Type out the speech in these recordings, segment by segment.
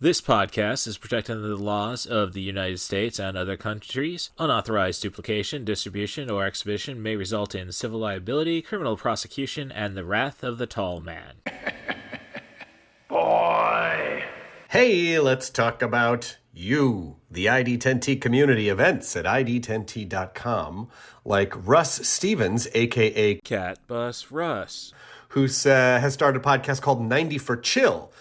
This podcast is protected under the laws of the United States and other countries. Unauthorized duplication, distribution, or exhibition may result in civil liability, criminal prosecution, and the wrath of the tall man. Boy! Hey, let's talk about you, the ID10T community events at ID10T.com, like Russ Stevens, aka Cat Bus Russ, who has started a podcast called 90 for Chill,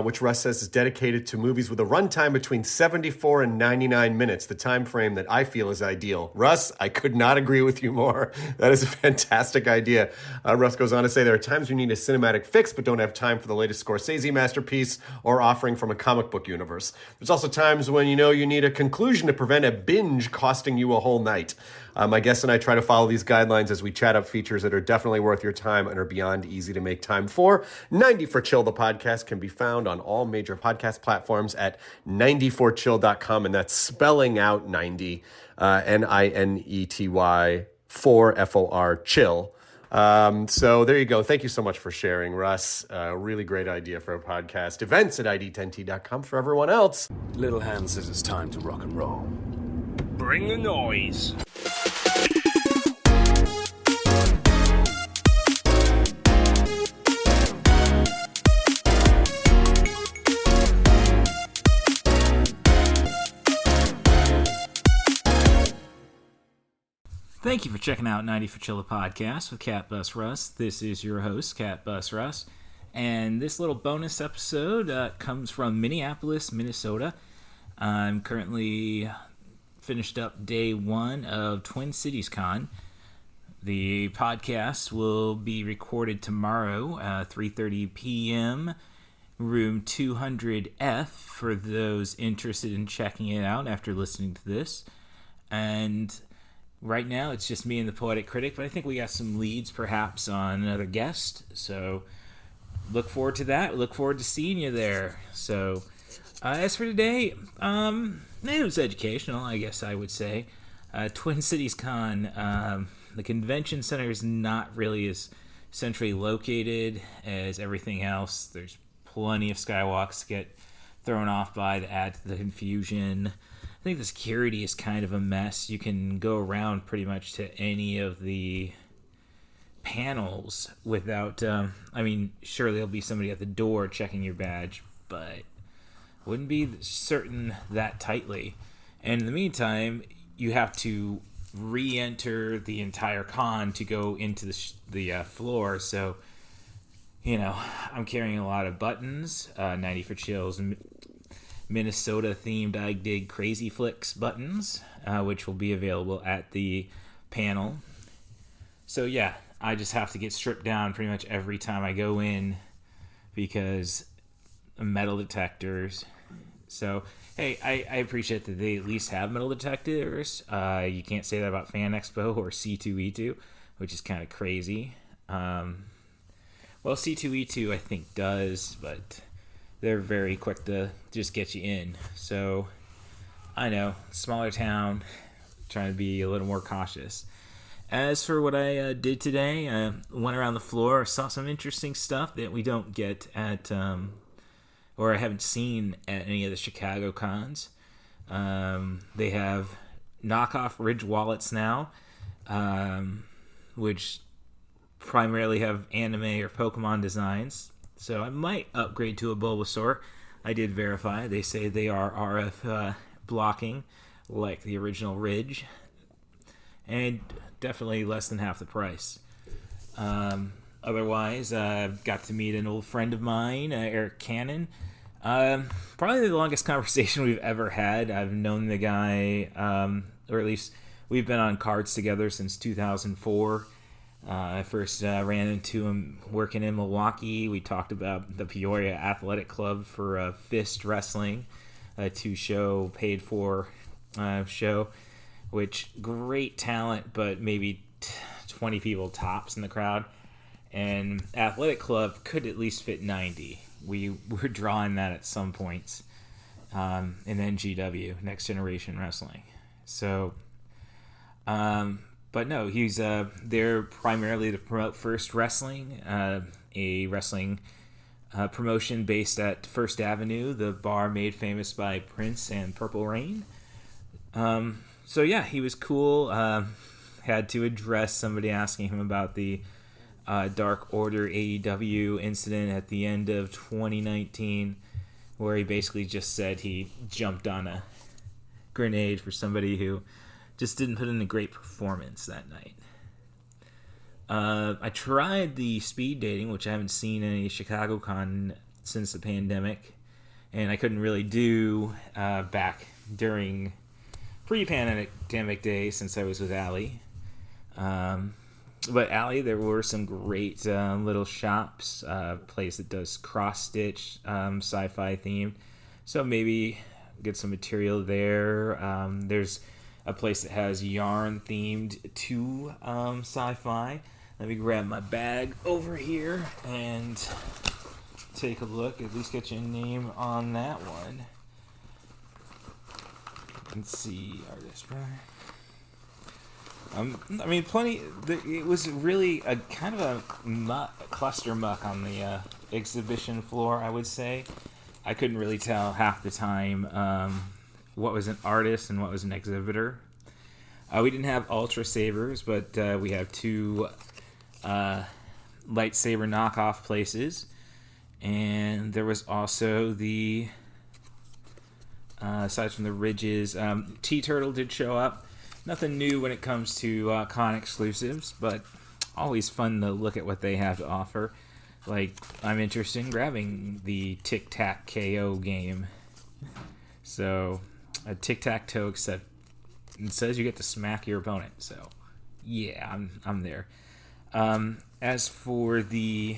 which Russ says is dedicated to movies with a runtime between 74 and 99 minutes, the time frame that I feel is ideal. Russ, I could not agree with you more. That is a fantastic idea. Russ goes on to say there are times you need a cinematic fix but don't have time for the latest Scorsese masterpiece or offering from a comic book universe. There's also times when you need a conclusion to prevent a binge costing you a whole night. My guests and I try to follow these guidelines as we chat up features that are definitely worth your time and are beyond easy to make time for. 90 for Chill, the podcast, can be found on all major podcast platforms at 90forchill.com, and that's spelling out 90, Ninety, 4 FOR, chill. So there you go. Thank you so much for sharing, Russ. Really great idea for a podcast. Events at ID10T.com for everyone else. Little Hand says it's time to rock and roll. Bring the noise. Thank you for checking out 90 for Chill, the podcast with Cat Bus Russ. This is your host, Cat Bus Russ. And this little bonus episode comes from Minneapolis, Minnesota. I'm currently finished up day one of Twin Cities Con. The podcast will be recorded tomorrow, 3:30 p.m., room 200F, for those interested in checking it out after listening to this. And right now, it's just me and the Poetic Critic, but I think we got some leads, perhaps, on another guest. So look forward to that. Look forward to seeing you there. So as for today, it was educational, I guess I would say. Twin Cities Con, the convention center is not really as centrally located as everything else. There's plenty of skywalks to get thrown off by to add to the confusion. I think the security is kind of a mess. You can go around pretty much to any of the panels without, sure, there'll be somebody at the door checking your badge, but wouldn't be certain that tightly. And in the meantime, you have to re-enter the entire con to go into the floor. So, I'm carrying a lot of buttons, 90 for Chills, Minnesota-themed I Dig Crazy Flicks buttons, which will be available at the panel. So yeah, I just have to get stripped down pretty much every time I go in because of metal detectors. So, hey, I appreciate that they at least have metal detectors. You can't say that about Fan Expo or C2E2, which is kind of crazy. Well, C2E2 I think does, but they're very quick to just get you in. So, I know, smaller town, trying to be a little more cautious. As for what I did today, I went around the floor, saw some interesting stuff that we don't get at, or I haven't seen at any of the Chicago cons. They have knockoff Ridge wallets now, which primarily have anime or Pokemon designs. So I might upgrade to a Bulbasaur. I did verify. They say they are RF blocking, like the original Ridge. And definitely less than half the price. Otherwise, got to meet an old friend of mine, Eric Cannon. Probably the longest conversation we've ever had. I've known the guy, or at least we've been on cards together since 2004. I first ran into him working in Milwaukee. We talked about the Peoria Athletic Club for Fist Wrestling, a two-show paid-for show, which great talent, but maybe 20 people tops in the crowd. And Athletic Club could at least fit 90. We were drawing that at some points in NGW, Next Generation Wrestling. So, but no, he's there primarily to promote First Wrestling, a wrestling promotion based at First Avenue, the bar made famous by Prince and Purple Rain. So yeah, he was cool. Had to address somebody asking him about the Dark Order AEW incident at the end of 2019, where he basically just said he jumped on a grenade for somebody who just didn't put in a great performance that night. I tried the speed dating, which I haven't seen any ChicagoCon since the pandemic, and I couldn't really do back during pre-pandemic days since I was with Allie. But Allie, there were some great little shops, place that does cross-stitch, sci-fi themed, so maybe get some material there. There's a place that has yarn themed to sci-fi. Let me grab my bag over here and take a look, at least get your name on that one. Let's see, artist, I mean, plenty. It was really a kind of a cluster muck on the exhibition floor, I would say. I couldn't really tell half the time what was an artist and what was an exhibitor. We didn't have Ultra Sabers, but we have two lightsaber knockoff places. And there was also the, aside from the Ridges, T-Turtle did show up. Nothing new when it comes to con exclusives, but always fun to look at what they have to offer. Like, I'm interested in grabbing the Tic-Tac-KO game. So, a tic-tac-toe, except it says you get to smack your opponent. So, yeah, I'm there. As for the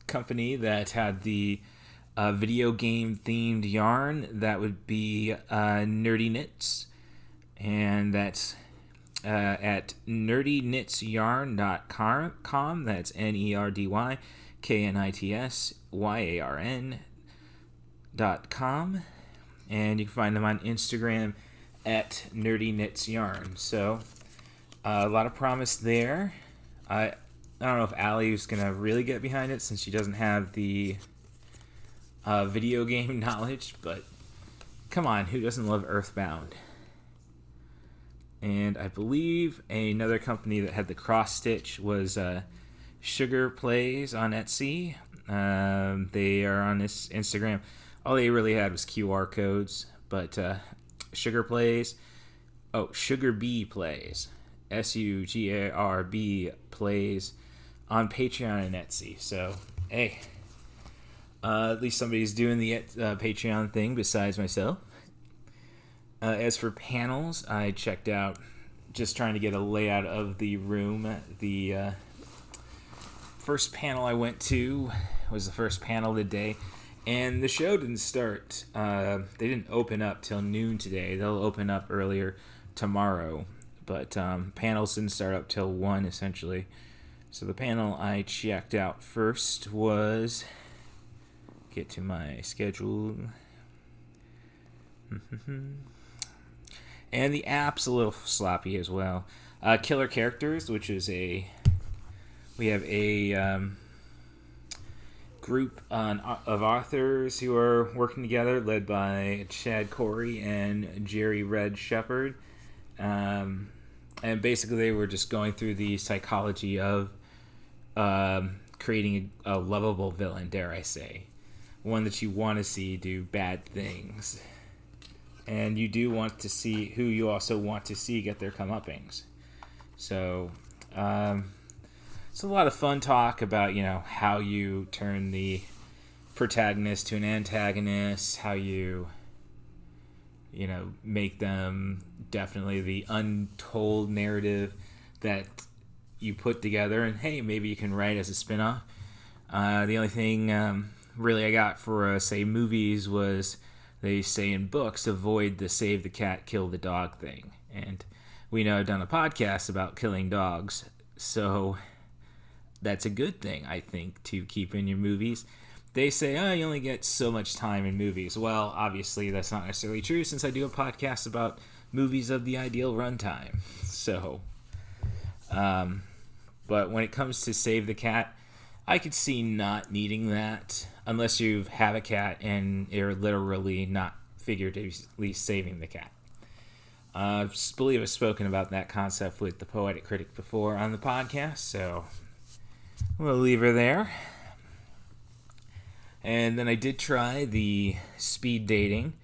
company that had the video game themed yarn, that would be Nerdy Knits, and that's at nerdyknitsyarn.com. That's NERDYKNITSYARN.com, and you can find them on Instagram at nerdyknitsyarn. So a lot of promise there. I don't know if Allie's gonna really get behind it since she doesn't have the video game knowledge, but come on, who doesn't love Earthbound? And I believe another company that had the cross stitch was Sugar Plays on Etsy. They are on this Instagram. All they really had was QR codes, but Sugar Plays, Sugar Bee Plays, SUGARB Plays on Patreon and Etsy. So hey, at least somebody's doing the Patreon thing besides myself. As for panels, I checked out, just trying to get a layout of the room. The first panel I went to was the first panel of the day, and the show didn't start. They didn't open up till noon today. They'll open up earlier tomorrow, but panels didn't start up till 1, essentially. So the panel I checked out first was... Get to my schedule. And the app's a little sloppy as well. Killer Characters, which is we have a group of authors who are working together, led by Chad Corey and Jerry Red Shepherd. And basically they were just going through the psychology of creating a lovable villain, dare I say. One that you want to see do bad things. And you do want to see who you also want to see get their comeuppings. So, it's a lot of fun talk about, how you turn the protagonist to an antagonist, how you, make them definitely the untold narrative that you put together. And hey, maybe you can write as a spin-off. The only thing really I got for, say, movies was... They say in books, avoid the save the cat, kill the dog thing. And we know I've done a podcast about killing dogs. So that's a good thing, I think, to keep in your movies. They say, you only get so much time in movies. Well, obviously, that's not necessarily true since I do a podcast about movies of the ideal runtime. So, But when it comes to save the cat, I could see not needing that unless you have a cat and you're literally not figuratively saving the cat. I believe I've spoken about that concept with the Poetic Critic before on the podcast, so we'll leave her there. And then I did try the speed dating,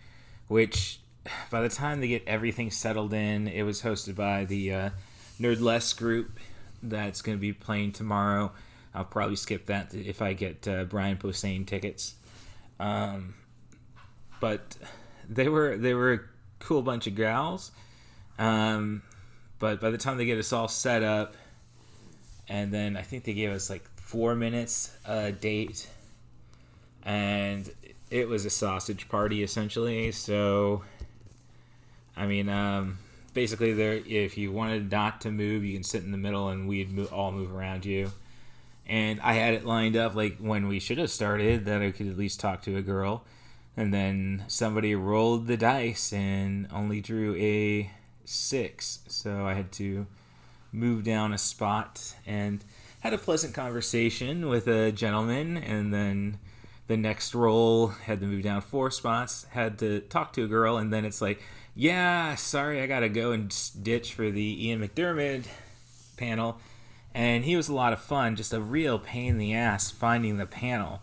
which by the time they get everything settled in, it was hosted by the Nerdless group that's going to be playing tomorrow. I'll probably skip that if I get Brian Posehn tickets. But they were a cool bunch of gals. But by the time they get us all set up, and then I think they gave us like 4 minutes a date, and it was a sausage party essentially. So, I mean, basically, if you wanted not to move, you can sit in the middle, and we'd all move around you. And I had it lined up like when we should have started that I could at least talk to a girl, and then somebody rolled the dice and only drew a 6, so I had to move down a spot and had a pleasant conversation with a gentleman, and then the next roll had to move down 4 spots, had to talk to a girl, and then it's like, yeah, sorry, I gotta go and ditch for the Ian McDiarmid panel. And he was a lot of fun, just a real pain in the ass finding the panel,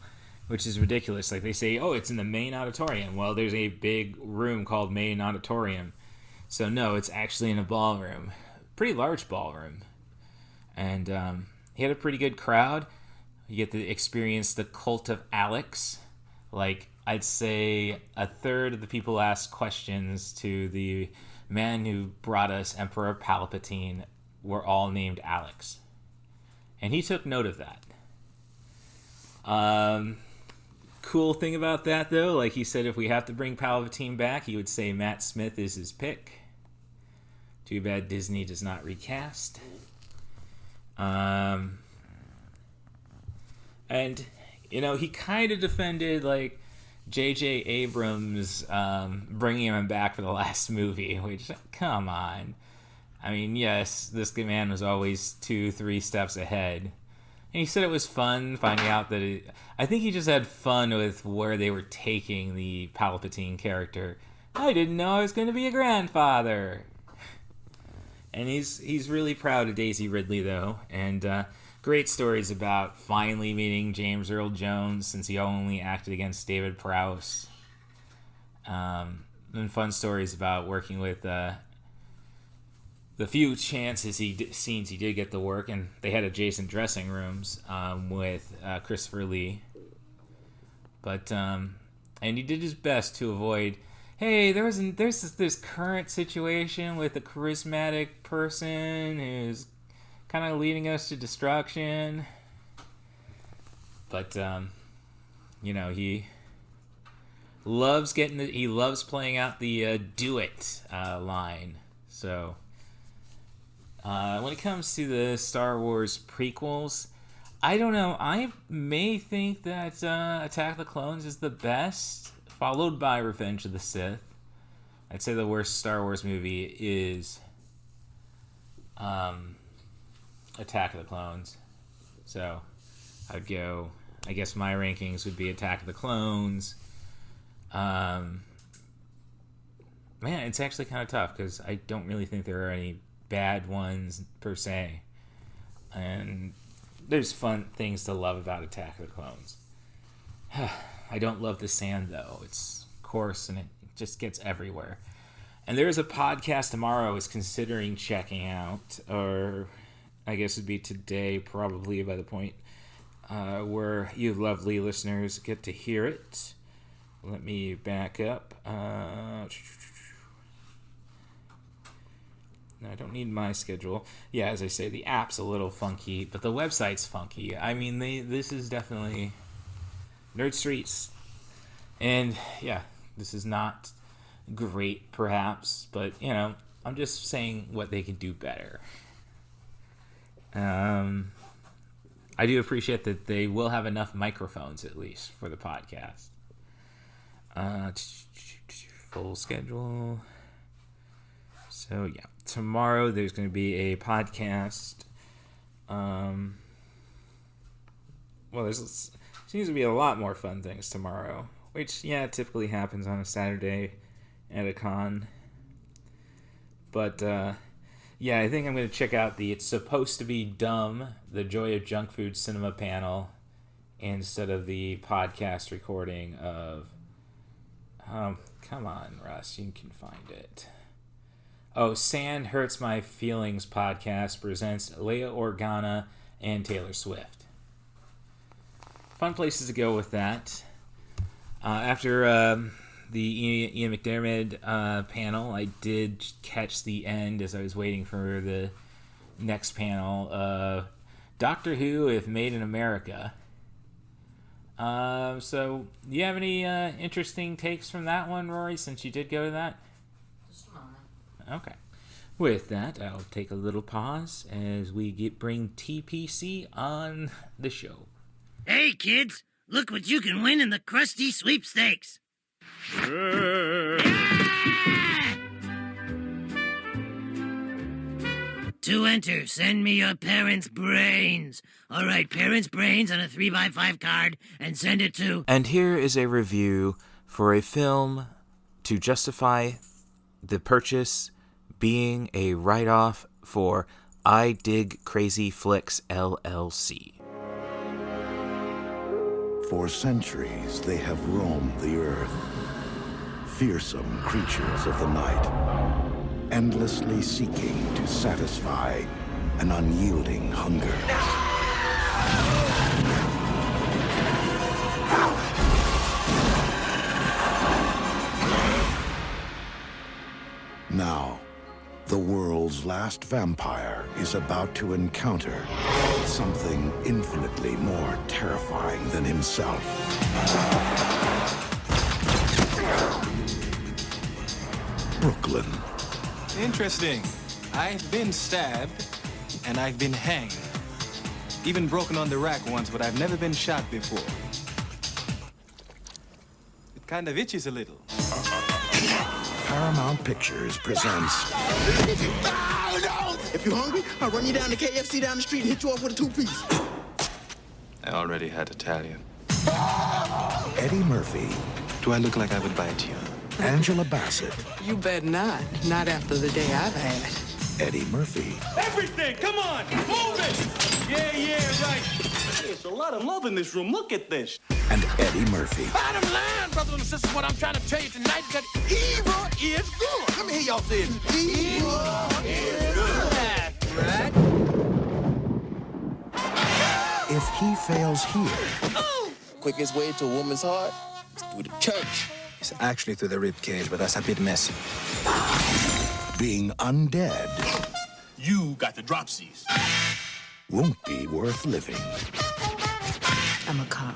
which is ridiculous. Like they say, oh, it's in the main auditorium. Well, there's a big room called main auditorium. So no, it's actually in a ballroom, pretty large ballroom. And he had a pretty good crowd. You get to experience the cult of Alex. Like, I'd say a third of the people asked questions to the man who brought us Emperor Palpatine were all named Alex. And he took note of that. Cool thing about that, though, like he said, if we have to bring Palpatine back, he would say Matt Smith is his pick. Too bad Disney does not recast. And, you know, he kind of defended, like, J.J. Abrams bringing him back for the last movie, which, come on. I mean, yes, this man was always 2-3 steps ahead. And he said it was fun finding out that I think he just had fun with where they were taking the Palpatine character. I didn't know I was going to be a grandfather. And he's really proud of Daisy Ridley, though. And great stories about finally meeting James Earl Jones, since he only acted against David Prowse. And fun stories about working with the few chances scenes he did get to work, and they had adjacent dressing rooms with Christopher Lee. But and he did his best to avoid, hey, there's this current situation with a charismatic person who's kind of leading us to destruction. But you know, he loves playing out the do it line. So when it comes to the Star Wars prequels, I don't know. I may think that Attack of the Clones is the best, followed by Revenge of the Sith. I'd say the worst Star Wars movie is Attack of the Clones. So I'd go, I guess my rankings would be Attack of the Clones. Man, it's actually kind of tough because I don't really think there are any bad ones per se, and there's fun things to love about Attack of the Clones. I don't love the sand, though. It's coarse and it just gets everywhere. And there's a podcast tomorrow I was considering checking out, or I guess it'd be today probably by the point where you lovely listeners get to hear it. Let me back up. I don't need my schedule. Yeah, as I say, the app's a little funky, but the website's funky. I mean, this is definitely Nerd Streets. And, yeah, this is not great, perhaps, but, you know, I'm just saying what they can do better. I do appreciate that they will have enough microphones, at least, for the podcast. Full schedule. So, yeah. Tomorrow there's going to be a podcast Well, there's seems to be a lot more fun things tomorrow, which, yeah, typically happens on a Saturday at a con. But, yeah, I think I'm going to check out the It's Supposed to Be Dumb, the Joy of Junk Food cinema panel, instead of the podcast recording of... come on, Russ, you can find it. Oh, Sand Hurts My Feelings podcast presents Leia Organa and Taylor Swift. Fun places to go with that. After the Ian McDiarmid panel, I did catch the end as I was waiting for the next panel. Doctor Who, if Made in America. So, do you have any interesting takes from that one, Rory, since you did go to that? Just a moment. Okay. With that, I'll take a little pause as we bring TPC on the show. Hey, kids, look what you can win in the Krusty Sweepstakes. To enter, send me your parents' brains. All right, parents' brains on a 3x5 card and send it to... And here is a review for a film to justify the purchase being a write-off for I Dig Crazy Flicks, LLC. For centuries, they have roamed the earth. Fearsome creatures of the night, endlessly seeking to satisfy an unyielding hunger. Now, the world's last vampire is about to encounter something infinitely more terrifying than himself. Brooklyn. Interesting. I've been stabbed, and I've been hanged. Even broken on the rack once, but I've never been shot before. It kind of itches a little. Paramount Pictures presents... No! If you're hungry, I'll run you down to KFC down the street and hit you off with a 2-piece. I already had Italian. Eddie Murphy. Do I look like I would bite you? Angela Bassett. You bet not. Not after the day I've had. Eddie Murphy. Everything! Come on! Move it! Yeah, right. There's a lot of love in this room. Look at this. And Eddie Murphy. Bottom line, brothers and sisters, what I'm trying to tell you tonight is that evil is good. Let me hear y'all say it. Evil is good. That's right. If he fails here... Quickest way to a woman's heart is through the church. It's actually through the rib cage, but that's a bit messy. being undead... You got the dropsies. ...won't be worth living. I'm a cop.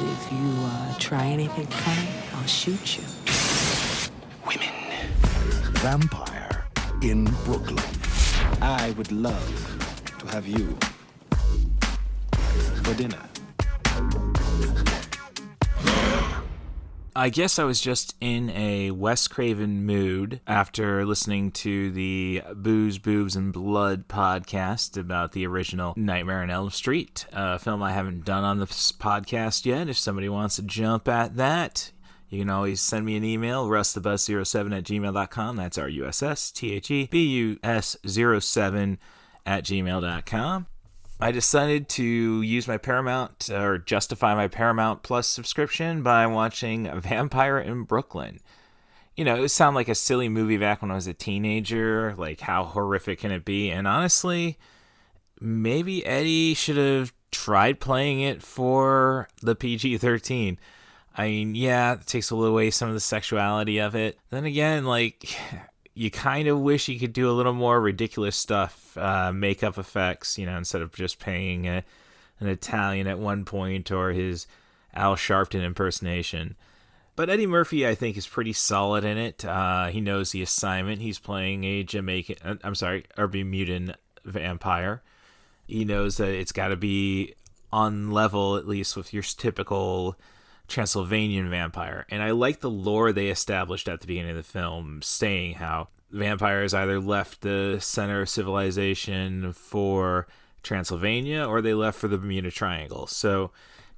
If you try anything funny, I'll shoot you. Women. Vampire in Brooklyn. I would love to have you for dinner. I guess I was just in a Wes Craven mood after listening to the Booze, Boobs, and Blood podcast about the original Nightmare on Elm Street, a film I haven't done on this podcast yet. If somebody wants to jump at that, you can always send me an email, russthebus07@gmail.com. That's RUSSTHEBUS07@gmail.com. I decided to use my Paramount, or justify my Paramount Plus subscription by watching Vampire in Brooklyn. You know, it would sound like a silly movie back when I was a teenager, like how horrific can it be? And honestly, maybe Eddie should have tried playing it for the PG-13. I mean, yeah, it takes away some of the sexuality of it. Then again, like... you kind of wish you could do a little more ridiculous stuff, makeup effects, you know, instead of just paying an Italian at one point or his Al Sharpton impersonation. But Eddie Murphy, I think, is pretty solid in it. He knows the assignment. He's playing a Bermudan vampire. He knows that it's got to be on level, at least, with your typical Transylvanian vampire. And I like the lore they established at the beginning of the film, saying how vampires either left the center of civilization for Transylvania, or they left for the Bermuda Triangle. So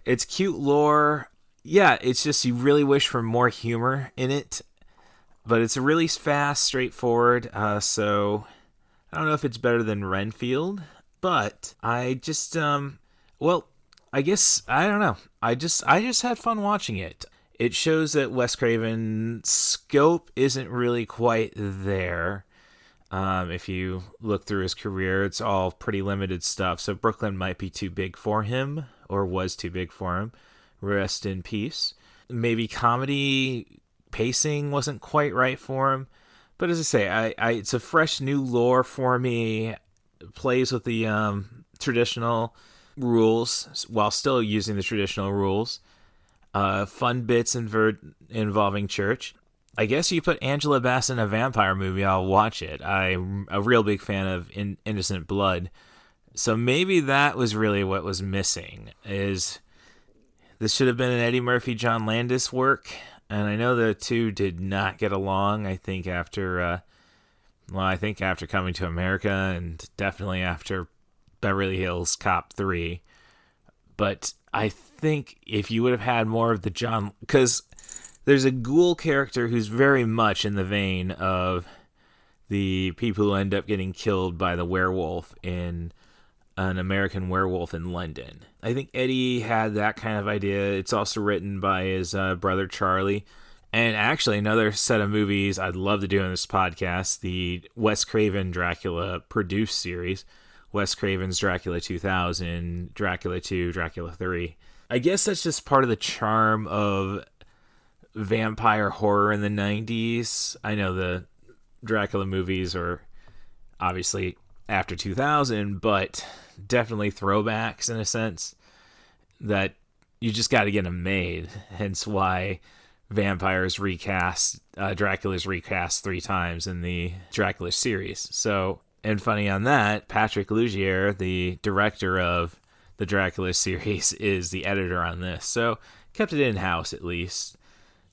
it's cute lore. Yeah, it's just you really wish for more humor in it, but it's really fast, straightforward. So I don't know if it's better than Renfield, but I just I guess I don't know. I just had fun watching it. It shows that Wes Craven's scope isn't really quite there. If you look through his career, it's all pretty limited stuff. So Brooklyn might be too big for him, or was too big for him. Rest in peace. Maybe comedy pacing wasn't quite right for him. But as I say, it's a fresh new lore for me. It plays with the traditional rules while still using the traditional rules. Fun bits involving church. I guess you put Angela Bassett in a vampire movie, I'll watch it. I'm a real big fan of Innocent Blood. So maybe that was really what was missing. Is this should have been an Eddie Murphy, John Landis work. And I know the two did not get along, I think after Coming to America, and definitely after Beverly Hills Cop 3. But I think if you would have had more of the John... Because there's a ghoul character who's very much in the vein of the people who end up getting killed by the werewolf in An American Werewolf in London. I think Eddie had that kind of idea. It's also written by his brother Charlie. And actually, another set of movies I'd love to do on this podcast, the Wes Craven Dracula produced series. Wes Craven's Dracula 2000, Dracula 2, Dracula 3. I guess that's just part of the charm of vampire horror in the 90s. I know the Dracula movies are obviously after 2000, but definitely throwbacks in a sense that you just got to get them made. Hence why Dracula's recast 3 times in the Dracula series. So, and funny on that, Patrick Lugier, the director of the Dracula series, is the editor on this. So kept it in-house at least.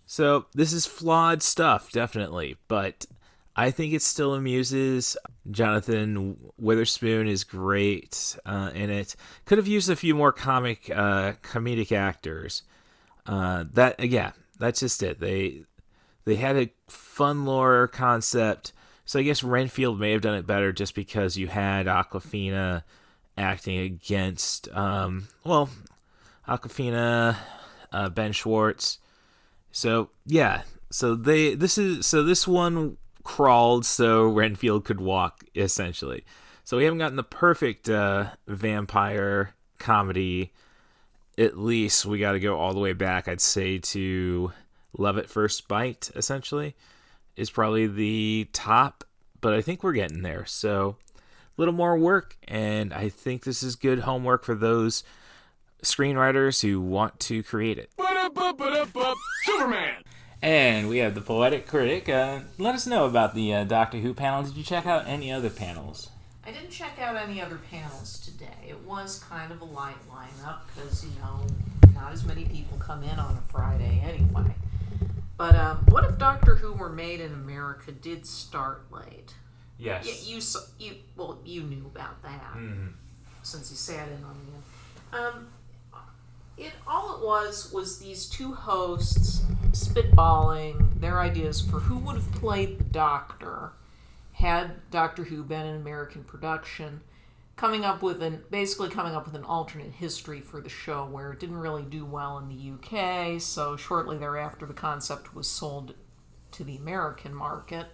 So this is flawed stuff, definitely, but I think it still amuses. Jonathan Witherspoon is great in it. Could have used a few more comedic actors. That's just it. They had a fun lore concept. So I guess Renfield may have done it better just because you had Awkwafina acting against, Awkwafina, Ben Schwartz. So yeah, this one crawled so Renfield could walk, essentially. So we haven't gotten the perfect vampire comedy. At least we got to go all the way back, I'd say, to Love at First Bite, essentially, is probably the top, but I think we're getting there. So a little more work, and I think this is good homework for those screenwriters who want to create it. Superman! And we have the Poetic Critic. Let us know about the Doctor Who panel. Did you check out any other panels? I didn't check out any other panels today. It was kind of a light lineup because, not as many people come in on a Friday anyway. But what if Doctor Who Were Made in America did start late? Yes. You knew about that since you sat in on the end. All it was these two hosts spitballing their ideas for who would have played the Doctor had Doctor Who been an American production, coming up with an alternate history for the show where it didn't really do well in the UK, so shortly thereafter the concept was sold to the American market.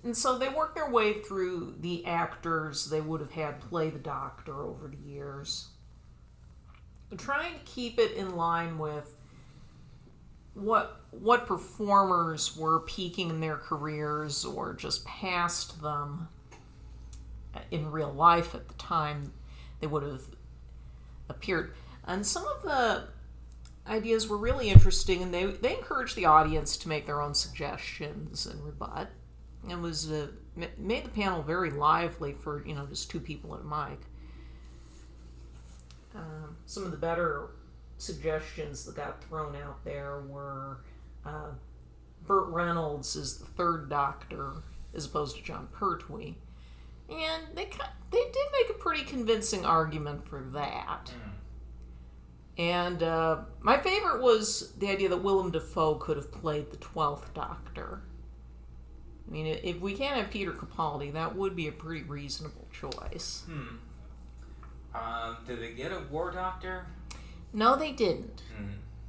And so they worked their way through the actors they would have had play the Doctor over the years, trying to keep it in line with what performers were peaking in their careers or just past them in real life at the time they would have appeared. And some of the ideas were really interesting, and they encouraged the audience to make their own suggestions and rebut. It was made the panel very lively for just two people at a mic. Some of the better suggestions that got thrown out there were Burt Reynolds is the third Doctor as opposed to John Pertwee, And they did make a pretty convincing argument for that. And my favorite was the idea that Willem Dafoe could have played the 12th Doctor. I mean, if we can't have Peter Capaldi, that would be a pretty reasonable choice. Did they get a War Doctor? No, they didn't.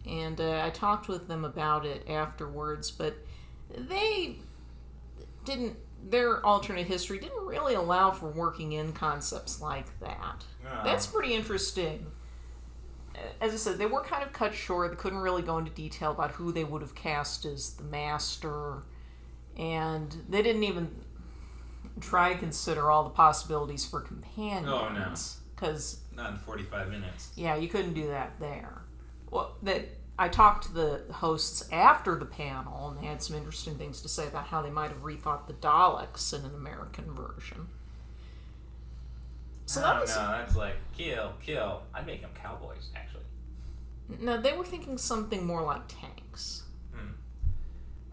And I talked with them about it afterwards, but they didn't. Their alternate history didn't really allow for working in concepts like that. That's pretty interesting. As I said, they were kind of cut short. They couldn't really go into detail about who they would have cast as the Master, and they didn't even try to consider all the possibilities for companions. Oh, no. Because not in 45 minutes. Yeah, you couldn't do that there. Well, I talked to the hosts after the panel, and they had some interesting things to say about how they might have rethought the Daleks in an American version. So I don't know, that's like, kill. I'd make them cowboys, actually. No, they were thinking something more like tanks.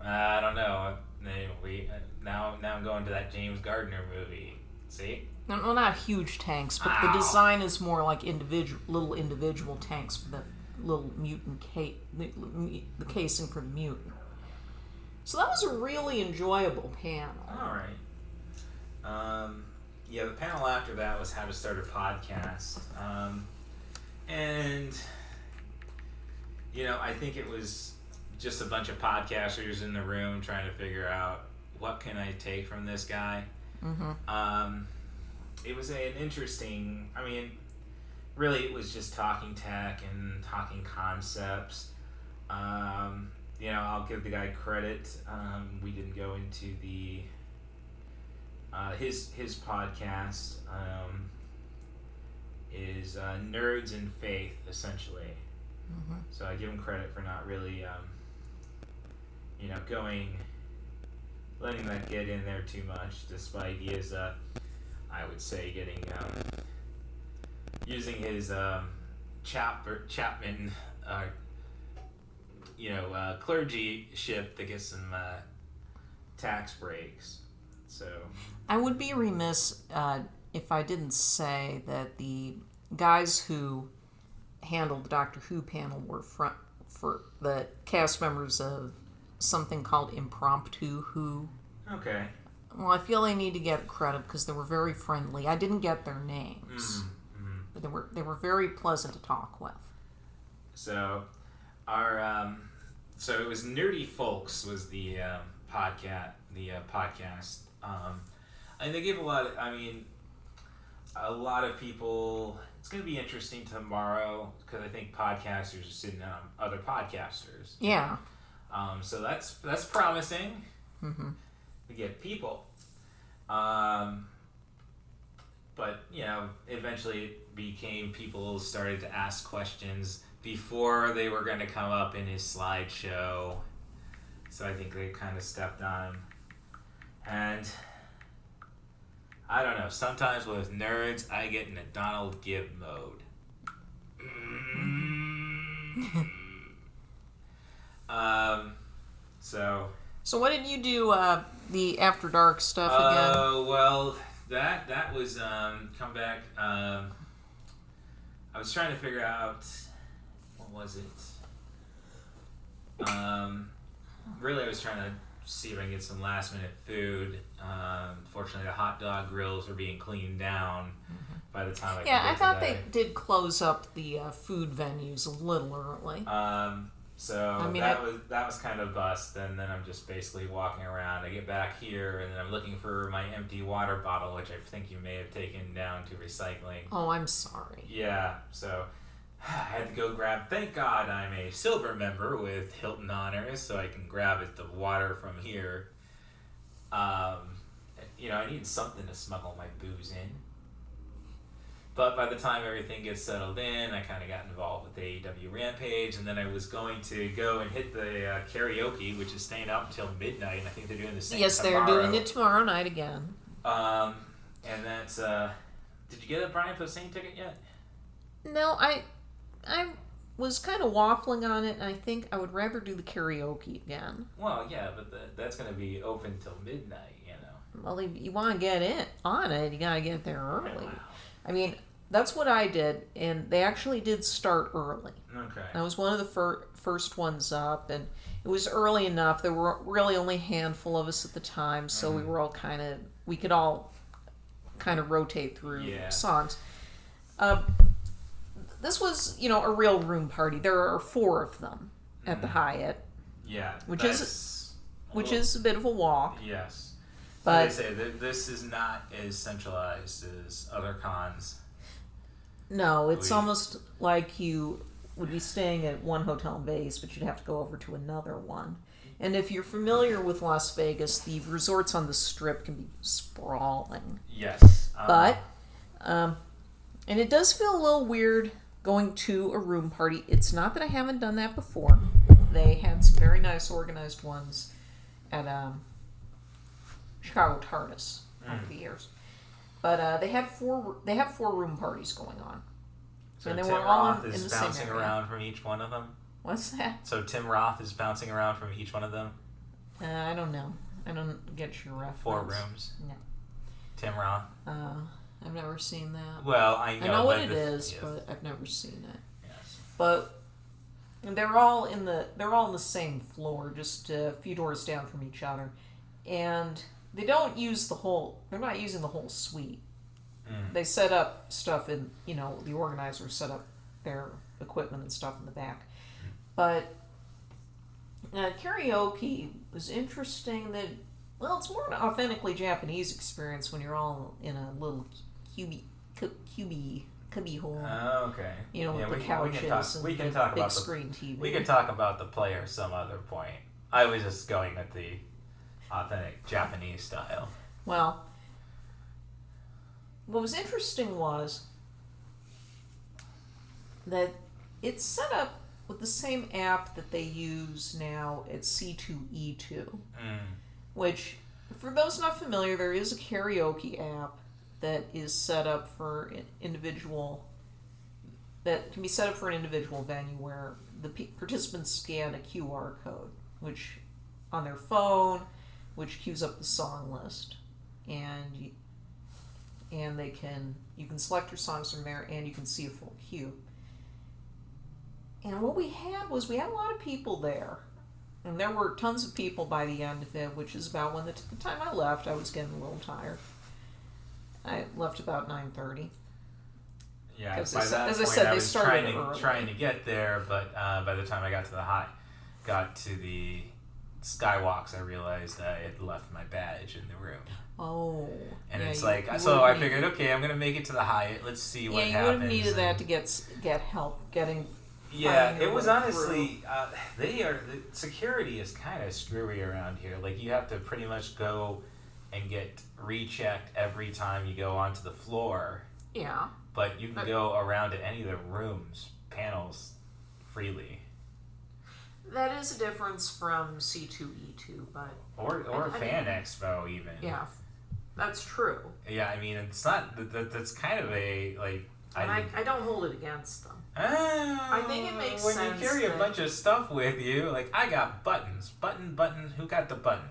I don't know. Now I'm going to that James Gardner movie. See? No, well, not huge tanks, but the design is more like little individual tanks for the little mutant the casing for the mutant. So that was a really enjoyable panel. All right. Yeah, the panel after that was how to start a podcast. And, I think it was just a bunch of podcasters in the room trying to figure out what can I take from this guy. It was an interesting, really it was just talking tech and talking concepts. I'll give the guy credit. We didn't go into the his podcast is Nerds and Faith, essentially. So I give him credit for not really letting that get in there too much, despite he is I would say getting using his Chapman clergyship to get some tax breaks. So I would be remiss if I didn't say that the guys who handled the Doctor Who panel were for the cast members of something called Impromptu Who. Okay. Well, I feel they need to get credit because they were very friendly. I didn't get their names, but they were very pleasant to talk with. So, so it was Nerdy Folks was the podcast. And they gave a lot of people. It's going to be interesting tomorrow because I think podcasters are sitting on other podcasters. Yeah. So that's promising. We get people. But eventually it became people started to ask questions before they were going to come up in his slideshow. So I think they kind of stepped on him. And I don't know, sometimes with nerds, I get in a Donald Gibb mode. So what did you do, the After Dark stuff again? Well, that was, come back, I was trying to figure out, what was it? Really I was trying to see if I can get some last minute food. Fortunately, the hot dog grills were being cleaned down by the time I thought they did close up the food venues a little early. That was kind of a bust, and then I'm just basically walking around. I get back here, and then I'm looking for my empty water bottle, which I think you may have taken down to recycling. Oh, I'm sorry. Yeah, so I had to go grab. Thank God I'm a silver member with Hilton Honors, so I can grab the water from here. I need something to smuggle my booze in. But by the time everything gets settled in, I kind of got involved with the AEW Rampage, and then I was going to go and hit the karaoke, which is staying up until midnight. I think they're doing the same. Yes, tomorrow. they're doing it tomorrow night again. And that's. Did you get a Brian Posehn ticket yet? No, I was kind of waffling on it, and I think I would rather do the karaoke again. Well, yeah, but that's going to be open till midnight, well, if you want to get on it, you got to get there early. I mean, that's what I did, and they actually did start early. Okay. I was one of the first ones up, and it was early enough. There were really only a handful of us at the time, so we were all we could all kind of rotate through songs. This was, a real room party. There are 4 of them at the Hyatt. Yeah. Which is a bit of a walk. Yes. But they say that this is not as centralized as other cons. No, it's almost like you would be staying at one hotel in Vegas, but you'd have to go over to another one. And if you're familiar with Las Vegas, the resorts on the Strip can be sprawling. Yes. And it does feel a little weird going to a room party. It's not that I haven't done that before. They had some very nice organized ones at Chicago TARDIS over the years. But they have 4 room parties going on. So and they Tim were all Roth in is the same bouncing area. around from each one of them? What's that? So Tim Roth is bouncing around from each one of them? I don't know. I don't get your reference. 4 rooms? No. Tim Roth? I've never seen that. Well, I know what it is, yes. but I've never seen it. Yes. But they're all in the same floor, just a few doors down from each other, and they don't use they're not using the whole suite. They set up stuff in, the organizers set up their equipment and stuff in the back. But karaoke was interesting that, it's more an authentically Japanese experience when you're all in a little cubby hole. Oh, okay. With the couches and the big screen TV. We can talk about the player some other point. I was just going with the authentic Japanese style. Well, what was interesting was that it's set up with the same app that they use now at C2E2, which, for those not familiar, there is a karaoke app that is set up for that can be set up for an individual venue where the participants scan a QR code, which on their phone, which queues up the song list, and you can select your songs from there, and you can see a full queue. And what we had a lot of people there, and there were tons of people by the end of it, which is about when the time I left. I was getting a little tired. I left about 9:30. Yeah, as by that I point, said, I they was started trying to get there, but by the time I got to the skywalks, I realized I had left my badge in the room. Oh. And it's I figured, okay, I'm gonna make it to the Hyatt. Let's see what happens. Yeah, you would have needed that to get help getting. Yeah, it was honestly the security is kind of screwy around here. Like, you have to pretty much go and get rechecked every time you go onto the floor. Yeah. But you can go around to any of the rooms, panels, freely. That is a difference from C2E2, but or Fan Expo even. Yeah, that's true. Yeah, I mean, it's not that's kind of a I don't hold it against them. I think it makes when sense you carry a bunch of stuff with you, I got buttons, button, who got the button?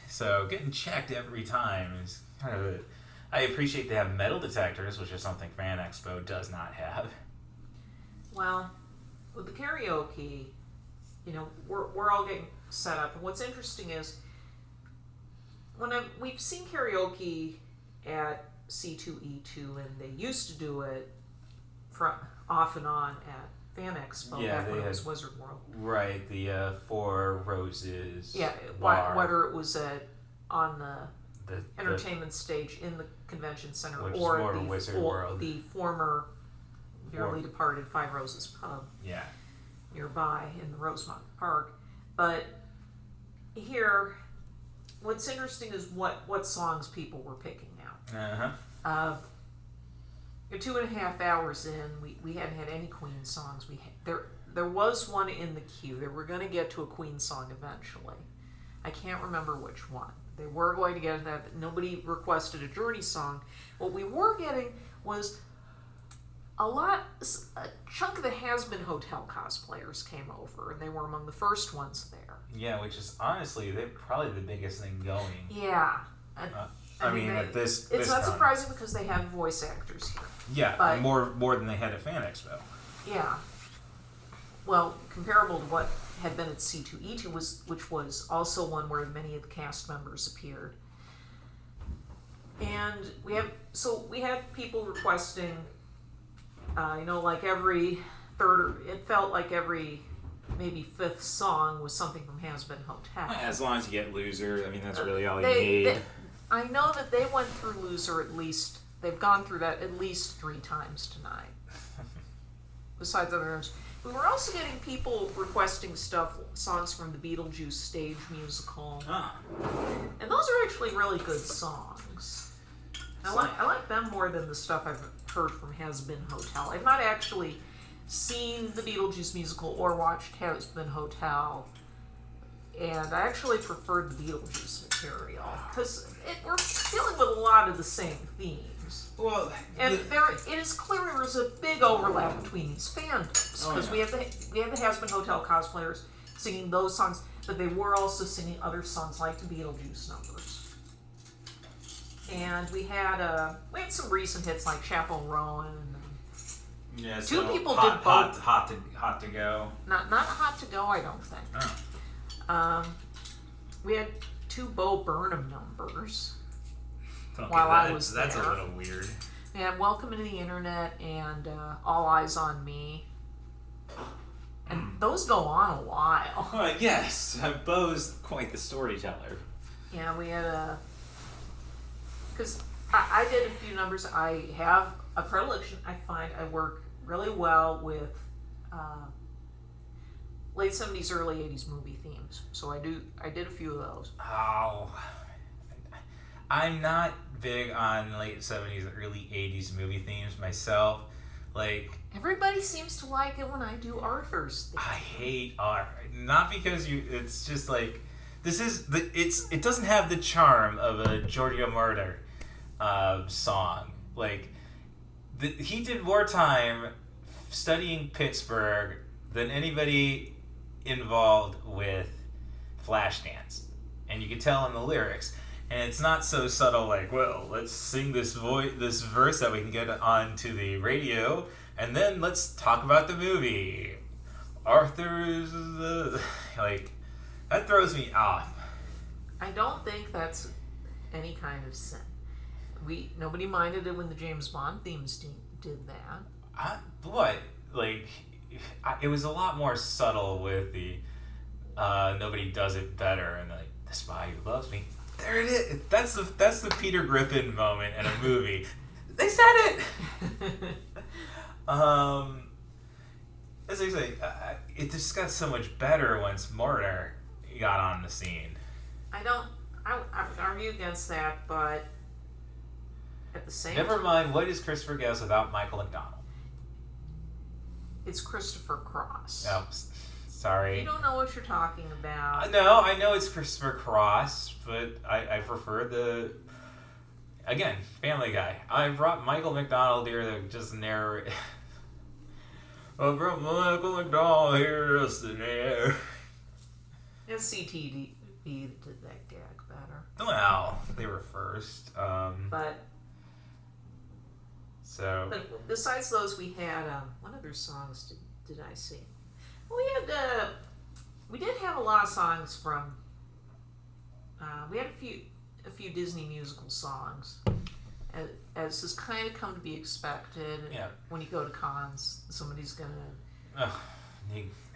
So getting checked every time is kind of I appreciate they have metal detectors, which is something Fan Expo does not have. Well, with the karaoke, we're all getting set up, and what's interesting is we've seen karaoke at C2E2, and they used to do it from off and on at Fan Expo. Yeah, back when it was Wizard World. Right, the Four Roses. Yeah, bar, whether it was on the entertainment stage in the convention center, which or is more Wizard World. The former dearly departed Five Roses pub. Yeah. Nearby in the Rosemont Park. But here, what's interesting is what songs people were picking out. 2.5 hours in, we hadn't had any Queen songs. There was one in the queue. They were going to get to a Queen song eventually. I can't remember which one. They were going to get that. Nobody requested a Journey song. What we were getting was a chunk of the Has-Been Hotel cosplayers came over, and they were among the first ones there. Yeah, which is honestly they're probably the biggest thing going. Yeah. I mean, at it's this not time. surprising because they have voice actors here. Yeah, but, more than they had at Fan Expo. Yeah. Well, comparable to what had been at C2E2, which was also one where many of the cast members appeared. And we had people requesting, like every third, it felt like every maybe fifth song was something from Has-Been Hotel. As long as you get Loser, I mean, that's really all you need. I know that they went through Loser they've gone through that at least 3 times tonight. Besides other ones. We were also getting people requesting songs from the Beetlejuice stage musical. And those are actually really good songs. I like them more than the stuff I've heard from Has-Been Hotel. I've not actually seen the Beetlejuice musical or watched Has-Been Hotel. And I actually preferred the Beetlejuice material because we're dealing with a lot of the same themes. Well, and it is clear there's a big overlap between these fandoms because we have the Has-Been Hotel cosplayers singing those songs, but they were also singing other songs like the Beetlejuice numbers. And we had some recent hits like Chappell Rowan. Yeah, Two people did both. Hot to Go. Not Hot to Go, I don't think. Oh. We had 2 Bo Burnham numbers. Okay, I was that's there. a little weird. Yeah, Welcome to the Internet and All Eyes on Me. And those go on a while. Yes, Bo's quite the storyteller. Yeah, we had because I did a few numbers. I have a predilection. I find I work really well with late 70s, early 80s movie themes. So I did a few of those. Oh, I'm not big on late 70s, early 80s movie themes myself. Like, everybody seems to like it when I do Arthur's theme. I hate art. Not because it's just like, it doesn't have the charm of a Giorgio Moroder song. Like, he did more time studying Pittsburgh than anybody involved with Flashdance. And you can tell in the lyrics. And it's not so subtle like, well, let's sing this verse that we can get onto the radio, and then let's talk about the movie. Arthur's... like, that throws me off. I don't think that's any kind of sin. Nobody minded it when the James Bond themes did that. It was a lot more subtle with the Nobody Does It Better, and like, The Spy Who Loves Me. There it is. That's the Peter Griffin moment in a movie. They said it. As I say, it just got so much better once Moroder got on the scene. I would argue against that, but at the same Never mind, what is Christopher Guest without Michael McDonald? It's Christopher Cross. Oh, sorry. You don't know what you're talking about. No, I know it's Christopher Cross, but I prefer again, Family Guy. I brought Michael McDonald here to just narrate. I brought Michael McDonald here just to narrate. SCTV did that gag better. Well, they were first. But besides those, we had what other songs did I see? We did have a lot of songs from. We had a few Disney musical songs, as has kind of come to be expected. Yeah. When you go to cons, somebody's gonna.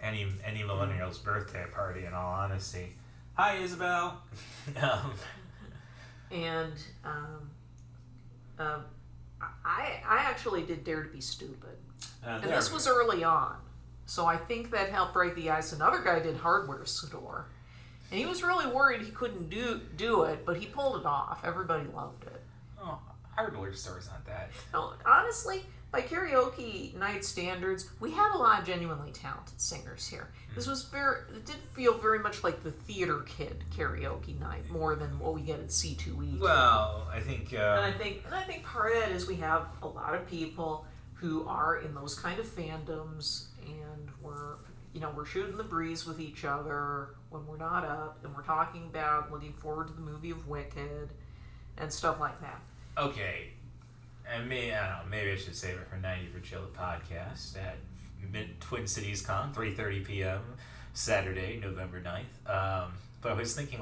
Any millennial's birthday party, in all honesty. Hi, Isabel. I actually did Dare to Be Stupid, and there this we was go. early on, so I think that helped break the ice. Another guy did Hardware Store, and he was really worried he couldn't do it, but he pulled it off. Everybody loved it. Oh, Hardware Store's not that. No, honestly, by karaoke night standards, we had a lot of genuinely talented singers here. This was it did feel very much like the theater kid karaoke night more than what we get at C2E2. Well, I think. And I think part of that is we have a lot of people who are in those kind of fandoms, and we're shooting the breeze with each other when we're not up, and we're talking about looking forward to the movie of Wicked and stuff like that. Okay, and maybe I should save it for 90 for Chill podcast at Twin Cities Con, 3:30 p.m. Saturday, November 9th. But I was thinking,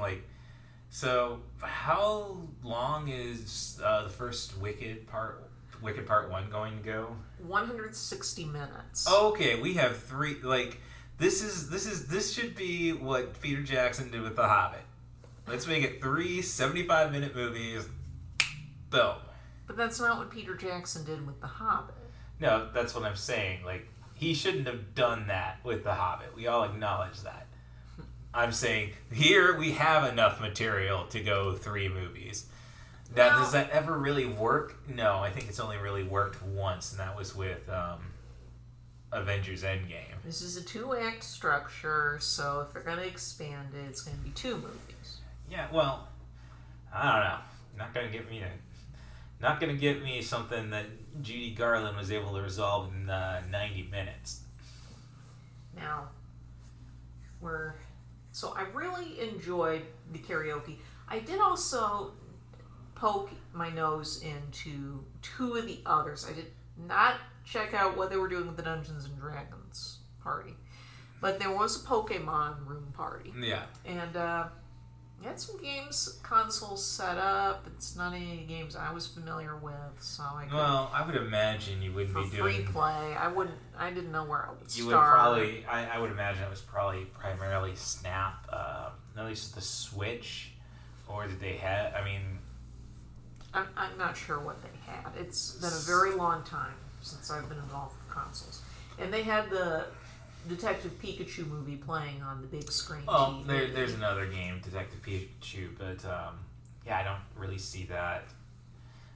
so how long is the first Wicked Part 1 going to go? 160 minutes. Okay, we have 3. This should be what Peter Jackson did with The Hobbit. Let's make it 3 75-minute movies. Boom. But that's not what Peter Jackson did with The Hobbit. No, that's what I'm saying. He shouldn't have done that with The Hobbit. We all acknowledge that. I'm saying, here we have enough material to go 3 movies. Now, does that ever really work? No, I think it's only really worked once, and that was with Avengers Endgame. This is a 2-act structure, so if they're going to expand it, it's going to be 2 movies. Yeah, well, I don't know. Not going to get me something that Judy Garland was able to resolve in 90 minutes. Now, so I really enjoyed the karaoke. I did also poke my nose into 2 of the others. I did not check out what they were doing with the Dungeons and Dragons party, but there was a Pokemon room party. Yeah. And they had some games consoles set up. It's not any games I was familiar with, so I would imagine you wouldn't be doing free play. I didn't know where I would start. You would probably. I would imagine it was probably primarily Snap, at least the Switch, or did they have? I mean, I'm not sure what they had. It's been a very long time since I've been involved with consoles, and they had the Detective Pikachu movie playing on the big screen. Oh, TV. There's another game, Detective Pikachu, but I don't really see that.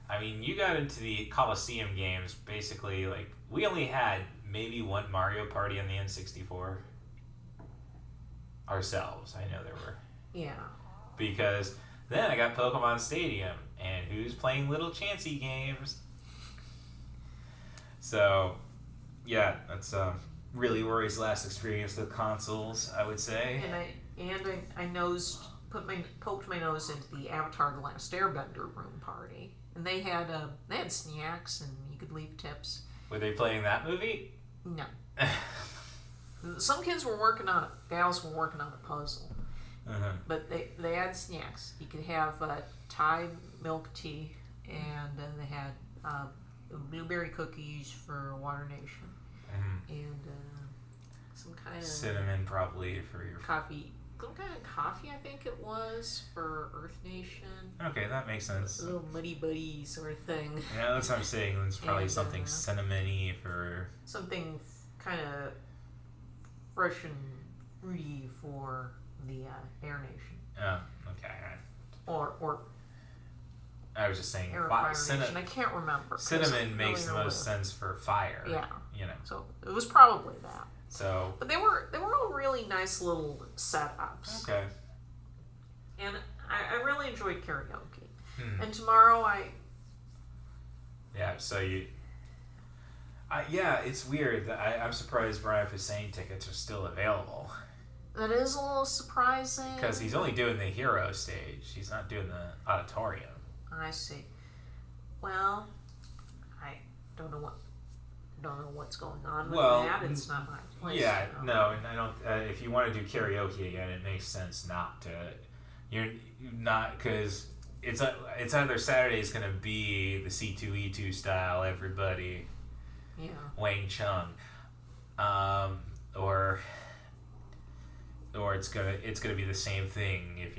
I mean, you got into the Coliseum games, basically, we only had maybe 1 Mario Party on the N64 ourselves. I know there were. Yeah. Because then I got Pokemon Stadium, and who's playing Little Chansey games? So, yeah, that's really Rory's last experience with consoles, I would say. And I poked my nose into the Avatar: The Last Airbender room party, and they had snacks and you could leave tips. Were they playing that movie? No. Some kids were working on it. Gals were working on a puzzle. Uh-huh. But they had snacks. You could have Thai milk tea, and then they had blueberry cookies for Water Nation, and some kind of cinnamon probably for your coffee. Some kind of coffee, I think it was, for Earth Nation. Okay, that makes sense. A little muddy buddy sort of thing. Yeah, that's what I'm saying. It's probably something cinnamony for something kind of fresh and fruity for the Air Nation. Oh, okay. Or I was just saying, Fire Nation. I can't remember. Cinnamon makes the most sense for fire. Yeah. So it was probably that. So. But they were all really nice little setups. Okay. And I really enjoyed karaoke. And tomorrow Yeah. So you. Yeah, it's weird that I'm surprised Brian Posehn tickets are still available. That is a little surprising. Because he's only doing the hero stage. He's not doing the auditorium. I see. Well, I don't know what's going on with that. It's not my place. Yeah, no, and I don't. If you want to do karaoke again, it makes sense not to. You're not, because it's either Saturday's going to be the C2E2 style, everybody. Yeah. Wang Chung, or it's gonna be the same thing. If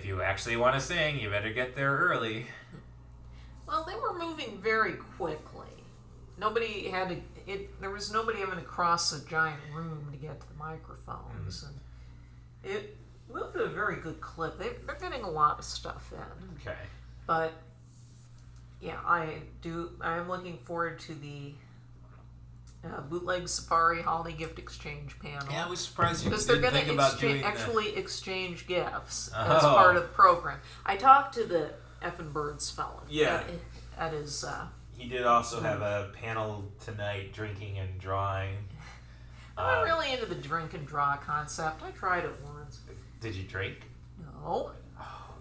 you actually want to sing, you better get there early. Well, they were moving very quickly. There was nobody having to cross a giant room to get to the microphones, and it moved at a very good clip. They're getting a lot of stuff in. Okay. But yeah, I am looking forward to the Bootleg Safari Holiday Gift Exchange panel. Yeah, I was surprised you because they're didn't going think to about doing actually exchange gifts as part of the program. I talked to the Effin Birds fellow. Yeah. At his he did also have a panel tonight, drinking and drawing. I'm not really into the drink and draw concept. I tried it once. Did you drink? No.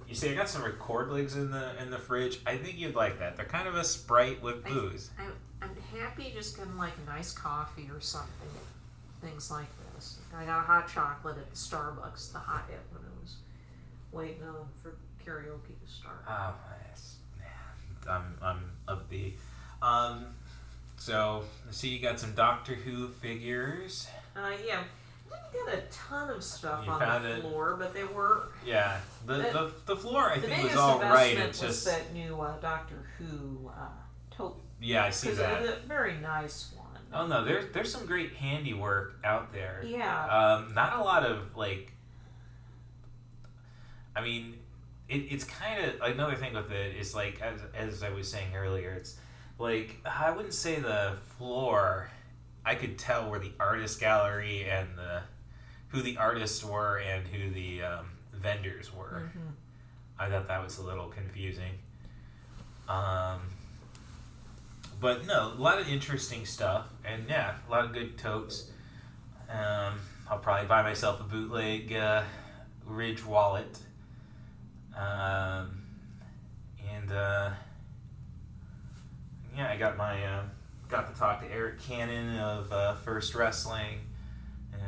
You see, I got some record legs in the fridge. I think you'd like that. They're kind of a Sprite with booze. I'm happy just getting like a nice coffee or something. Things like this. I got a hot chocolate at the Starbucks, the hot it when I was waiting for karaoke to start. Oh, nice. Yeah, I'm of the. So I see you got some Doctor Who figures. Yeah. I didn't get a ton of stuff You on found the it? floor, but they were. Yeah, the floor I think was biggest all right. investment It's was just that new Doctor Who tote. yeah, I see that. It's a very nice one. Oh no, there's some great handiwork out there. Yeah. Not a lot of like. I mean, it's kind of another thing with it is like as I was saying earlier, it's like I wouldn't say the floor. I could tell where the artist gallery and who the artists were and who the vendors were. Mm-hmm. I thought that was a little confusing. But no, a lot of interesting stuff, and yeah, a lot of good totes. I'll probably buy myself a bootleg Ridge wallet. Yeah, I got my got to talk to Eric Cannon of First Wrestling,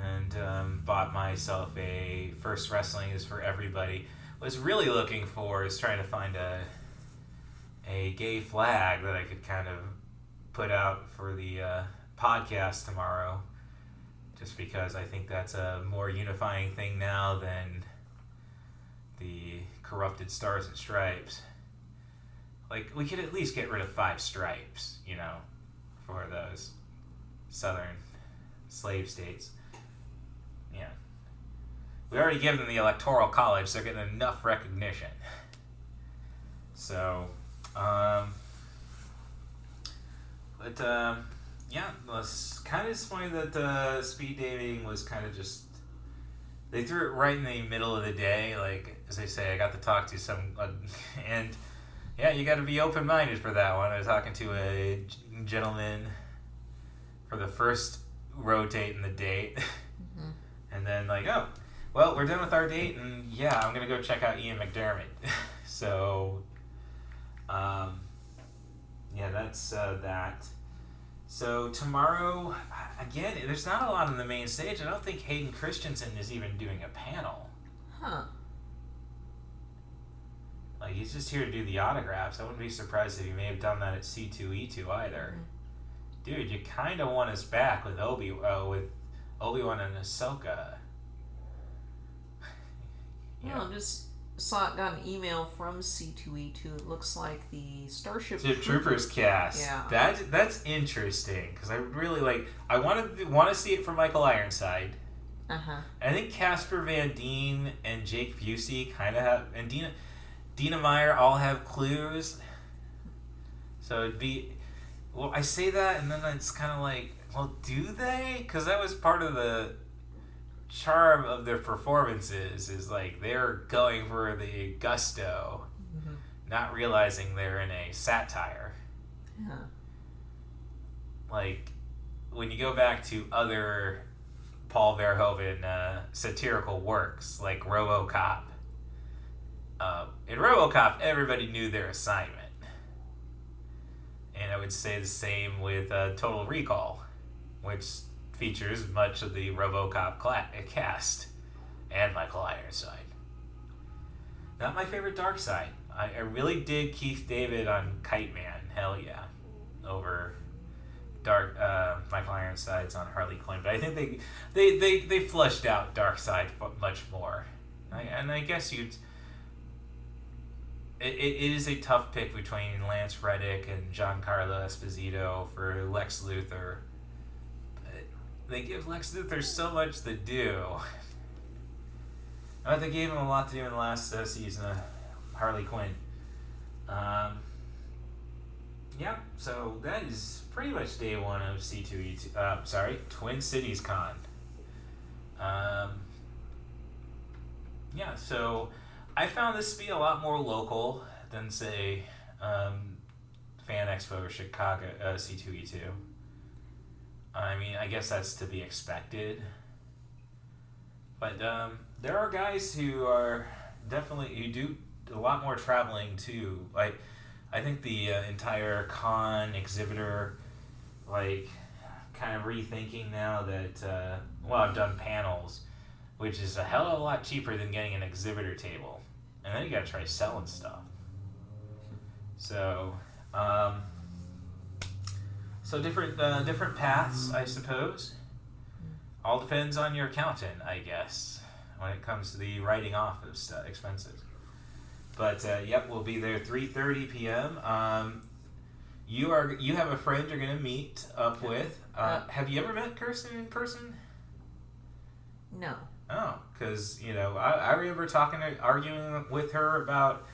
and bought myself a First Wrestling is for Everybody. What I was really looking for is trying to find a gay flag that I could kind of put out for the podcast tomorrow, just because I think that's a more unifying thing now than the corrupted Stars and Stripes. Like, we could at least get rid of 5 stripes, you know, for those southern slave states. Yeah. We already give them the Electoral College, they're getting enough recognition. So, yeah, it was kind of disappointed that speed dating was kind of just, they threw it right in the middle of the day. Like, as I say, I got to talk to some, and yeah, you got to be open-minded for that one. I was talking to a gentleman for the first rotate in the date, and then like, oh, well, we're done with our date, and yeah, I'm gonna go check out Ian McDermott. So, yeah, that's that. So tomorrow, again, there's not a lot on the main stage. I don't think Hayden Christensen is even doing a panel. Huh. Like, he's just here to do the autographs. I wouldn't be surprised if he may have done that at C2E2 either. Dude, you kind of want us back with Obi-Wan and Ahsoka. Yeah, I just got an email from C2E2. It looks like the Starship Troopers cast. Yeah. That's interesting, because I really like. I want to see it for Michael Ironside. I think Casper Van Dien and Jake Busey kind of have, and Dina Meyer all have clues. So it'd be, well, I say that, and then it's kind of like, well, do they? Because that was part of the charm of their performances, is like they're going for the gusto, not realizing they're in a satire. Yeah. Like, when you go back to other Paul Verhoeven satirical works, like RoboCop, in RoboCop, everybody knew their assignment. And I would say the same with Total Recall, which features much of the RoboCop cast, and Michael Ironside. Not my favorite Darkseid. I really dig Keith David on Kite Man, hell yeah, over Michael Ironside's on Harley Quinn. But I think they fleshed out Darkseid much more. And I guess it is a tough pick between Lance Reddick and Giancarlo Esposito for Lex Luthor. But they give Lex Luthor so much to do. But they gave him a lot to do in the last season of Harley Quinn. Yeah, so that is pretty much day one of C2E2. Twin Cities Con. Yeah, so I found this to be a lot more local than, say, Fan Expo Chicago C2E2. I mean, I guess that's to be expected. But there are guys who are definitely who do a lot more traveling too. Like, I think the entire con exhibitor, like, kind of rethinking now that I've done panels, which is a hell of a lot cheaper than getting an exhibitor table, and then you got to try selling stuff. So, different paths, I suppose. All depends on your accountant, I guess, when it comes to the writing off of expenses. But we'll be there 3:30 p.m. You have a friend you're gonna meet up with. Have you ever met Kirsten in person? No. Oh, because I remember arguing with her about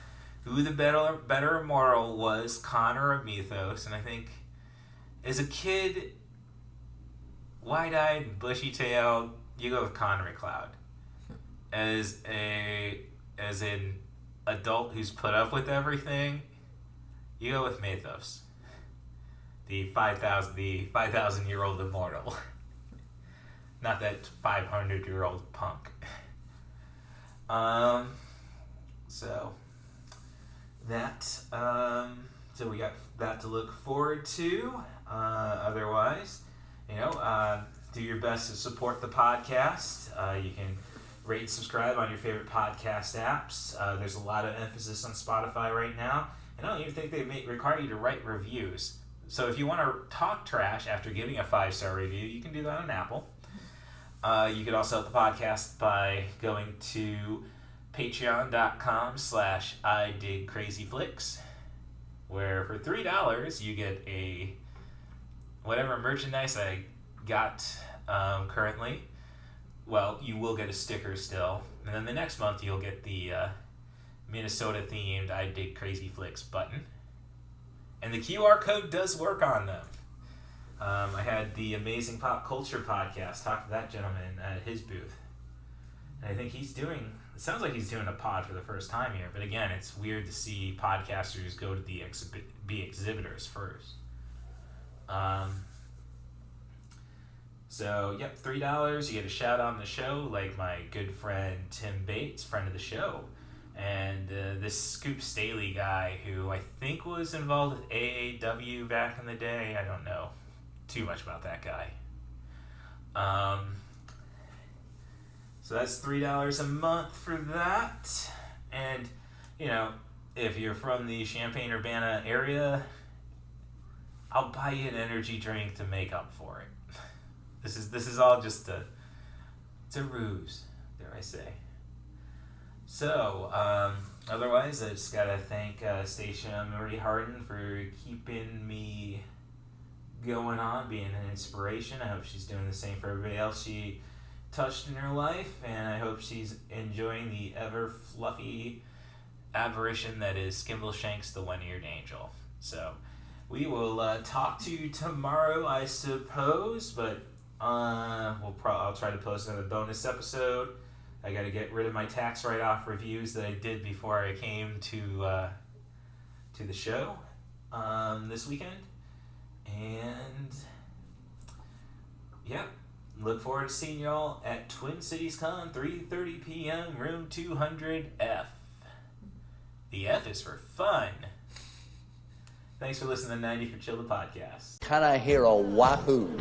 who the better immortal was, Connor or Mythos, and I think as a kid, wide-eyed and bushy-tailed, you go with Connor McLeod. As an adult who's put up with everything, you go with Mythos, the 5,000-year-old immortal, not that 500-year-old punk. So we got that to look forward to. Otherwise, do your best to support the podcast. You can rate and subscribe on your favorite podcast apps. There's a lot of emphasis on Spotify right now. I don't even think they require you to write reviews. So if you want to talk trash after giving a 5-star review, you can do that on Apple. You could also help the podcast by going to patreon.com/IDigCrazyFlix, where for $3 you get whatever merchandise I got currently. Well, you will get a sticker still, and then the next month you'll get the Minnesota-themed I Dig Crazy Flicks button. And the QR code does work on them. I had the Amazing Pop Culture podcast talk to that gentleman at his booth. And I think it sounds like he's doing a pod for the first time here, but again, it's weird to see podcasters go to be exhibitors first. $3, you get a shout out on the show, like my good friend Tim Bates, friend of the show, and this Scoop Staley guy who I think was involved with AAW back in the day. I don't know too much about that guy. So that's $3 a month for that. And, if you're from the Champaign-Urbana area, I'll buy you an energy drink to make up for it. This is all just it's a ruse, dare I say. So, otherwise, I just gotta thank Stacia Marie Harden for keeping me going on, being an inspiration. I hope she's doing the same for everybody else she touched in her life, and I hope she's enjoying the ever fluffy aberration that is Skimbleshanks the One-Eared Angel. So, we will talk to you tomorrow, I suppose, but I'll try to post another bonus episode. I got to get rid of my tax write-off reviews that I did before I came to the show this weekend. And look forward to seeing y'all at Twin Cities Con, 3:30 p.m., room 200F. The F is for fun. Thanks for listening to 90 for Chill, the podcast. Can I hear a wahoo?